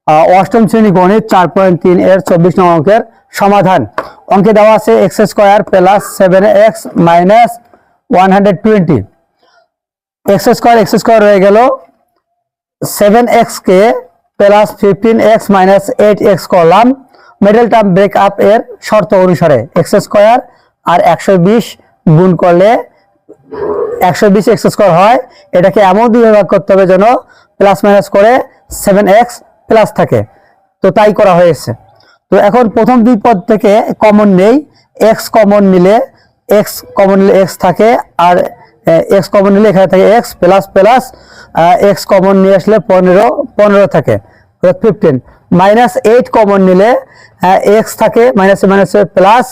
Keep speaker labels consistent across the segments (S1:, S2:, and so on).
S1: অষ্টম শ্রেণী গণিত 4.3 এর 24 নং অঙ্কের সমাধান। অঙ্কে দেওয়া আছে x square plus 7x minus 120। x square রয়ে গেল, 7x k plus 15x minus 8x করলাম। মিডল টার্ম ব্রেক আপ এর শর্ত অনুসারে x স্কয়ার আর 120 গুণ করলে 120 x স্কয়ার হয়। এটাকে এমন দুই ভাগ করতে হবে যেন প্লাস মাইনাস করে 7x প্লাস থাকে, তো তাই করা হয়েছে। তো এখন প্রথম দুই পদ থেকে কমন নেই, x কমন নিলে x থাকে, আর x কমন নিলে এখানে থাকে x plus plus x common নিয়ে আসলে 15 থাকে 15। মাইনাস 8 কমন নিলে x থাকে, মাইনাসে মাইনাসে প্লাস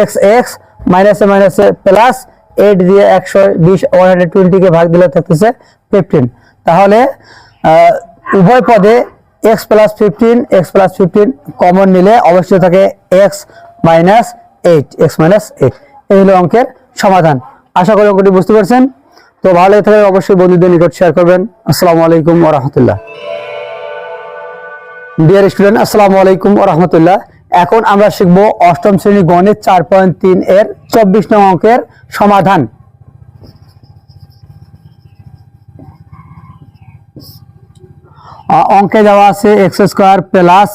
S1: x মাইনাসে মাইনাসে প্লাস 8 দিয়ে 120 কে ভাগ দিলে থাকতেছে 15। তাহলে উভয় পদে x প্লাস 15 কমন নিলে অবশ্যই থাকে x মাইনাস 8। এই হলো অঙ্কের সমাধান। আশা করি অঙ্কটি বুঝতে পারছেন। তো ভালো লাগলে অবশ্যই বন্ধুদের নিকট শেয়ার করবেন। আসসালামু আলাইকুম ওয়া রাহমাতুল্লাহ। ডিয়ার স্টুডেন্ট, আসসালামু আলাইকুম ওয়া রাহমাতুল্লাহ। এখন আমরা শিখব অষ্টম শ্রেণী গণিত 4.3 এর 24 নং অঙ্কের সমাধান। অঙ্কে দেওয়া আছে x square plus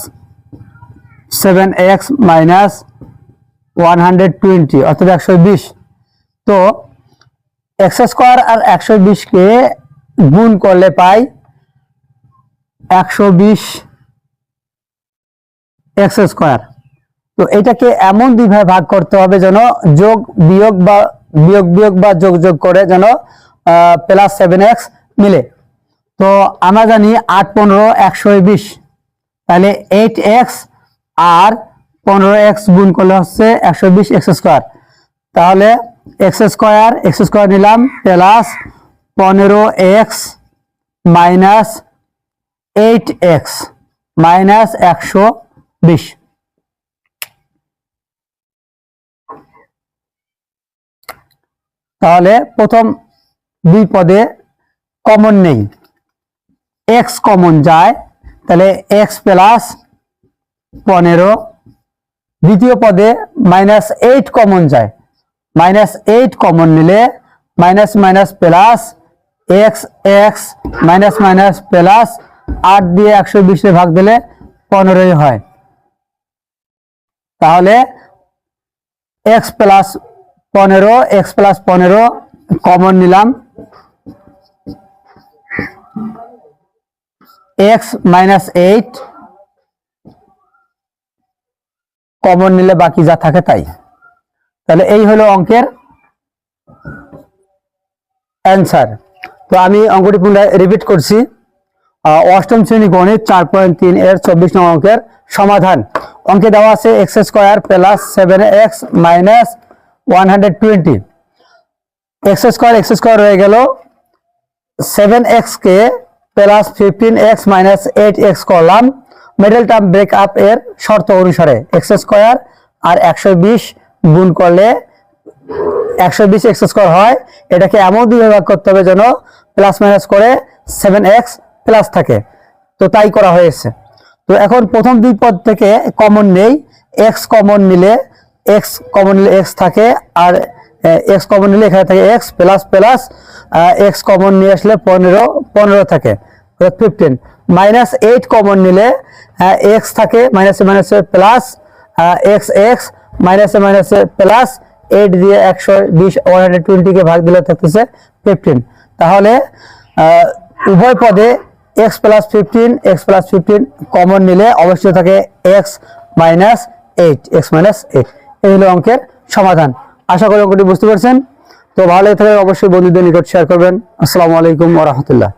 S1: 7x minus 120 অর্থাৎ 120। তো x স্কয়ার আর 120 কে গুণ করলে পাই 120 x স্কয়ার। তো এটাকে এমন দুই ভাগে ভাগ করতে হবে যেন যোগ বিয়োগ বা যোগ করে যেন প্লাস 7x মিলে। তো আমরা জানি 8 15 120, তাহলে 8x আর 15x গুণ করলে হচ্ছে 120 x স্কয়ার। তাহলে x স্কয়ার নিলাম plus 15x minus 8x minus 120। তাহলে প্রথম দুই পদে কমন নেই, x কমন যায়, তাহলে x প্লাস 15। দ্বিতীয় পদে মাইনাস 8 কমন যায়, মাইনাস 8 কমন নিলে minus minus plus x minus minus plus 8 দিয়ে 120 ভাগ দিলে 15 হয়। তাহলে x প্লাস 15 কমন নিলাম, x মাইনাস 8 কমন নিলে বাকি যা থাকে তাই। তাহলে এই হলো অঙ্কের অ্যান্সার। তো আমি অঙ্কটি পুনরায় রিপিট করছি। অষ্টম শ্রেণী গণিত 4.3 এর 24 নং অঙ্কের সমাধান। অঙ্কে দেওয়া আছে x square plus 7x minus 120। x square রয়ে গেল, 7x k plus 15x minus 8x করলাম। মিডল টার্ম ব্রেক আপ এর শর্ত অনুসারে x স্কয়ার আর 120 গুণ করলে 120 x স্কয়ার হয়। এটাকে এমন দুই ভাগ করতে হবে যেন প্লাস মাইনাস করে 7x প্লাস থাকে, তো তাই করা হয়েছে। তো এখন প্রথম দুই পদ থেকে কমন নেই, x কমন নিলে x থাকে, আর x কমন নিলে এখানে থাকে x plus plus x common নিয়ে আসলে 15 থাকে 15। মাইনাস 8 কমন নিলে x থাকে, মাইনাসে মাইনাসে প্লাস x মাইনাসে মাইনাসে প্লাস 8 দিয়ে 120 কে ভাগ দিলে থাকতেছে 15। তাহলে উভয় পদে x প্লাস 15 কমন নিলে অবশ্যই থাকে x মাইনাস 8। এই হলো অঙ্কের সমাধান। আশা করি অঙ্কটি বুঝতে পারছেন। তো ভালো লাগলে অবশ্যই বন্ধুদের নিকট শেয়ার করবেন। আসসালামু আলাইকুম ওয়া রাহমাতুল্লাহ।